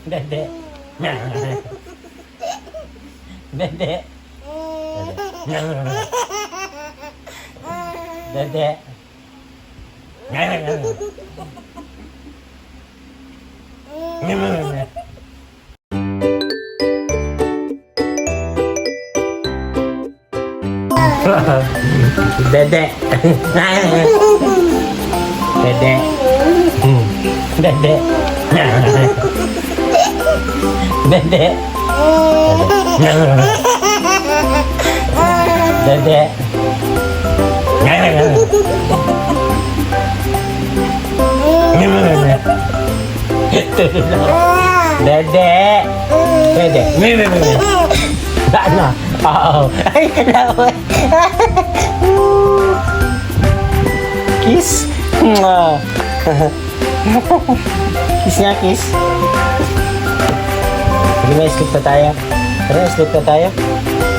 Dede. Dede. Dede. Dede. Dede. Dede. Dede. Dede. Dede. Dede. Ano? Oo. Ay, kalawan. Kiss. Kiss nga, kiss. Sige na, sleep na tayo. Tara, sleep na tayo.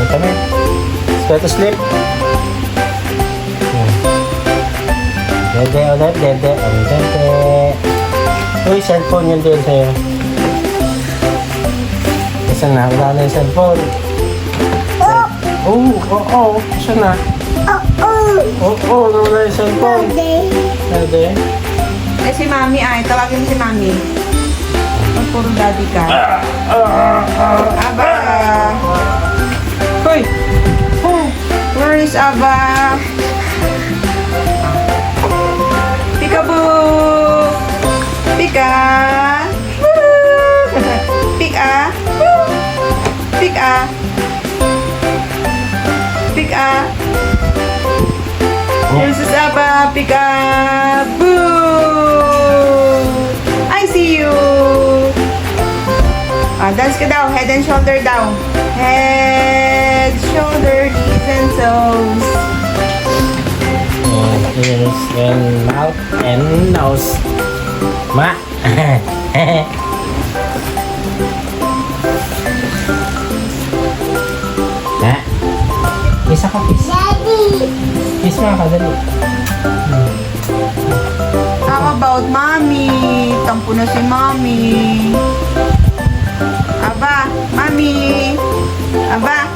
Kami. Let's go to sleep. Dede ulit, dede. Ang dede. Uy, cellphone yun din sa'yo. Saan na? Wala na yung cellphone. Oo. Saan na? Oo, wala yung cellphone. Dede. Eh, si Mami ay. Tawagin mo si Mami. Pag puro daddy ka. Aba! Hoy! Where is Aba? Peekaboo! Pika! Pika! Pika! Pika! Here's is Aba! Peekaboo! I see you! Dance ka daw. Head and shoulder daw. Head, shoulder, knees and toes. Ears and mouth and nose. Ma. Ha? Kiss ako, kiss. Daddy! Kiss mo ako, dali. How about Mommy? Tampo na si Mommy. Aba, Mommy. Aba,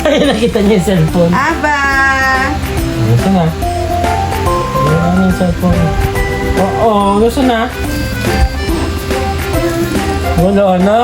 Ay, nakita niya yung cellphone. Aba. Gusto na. Wala na yung cellphone. Oo, gusto na. Wala na.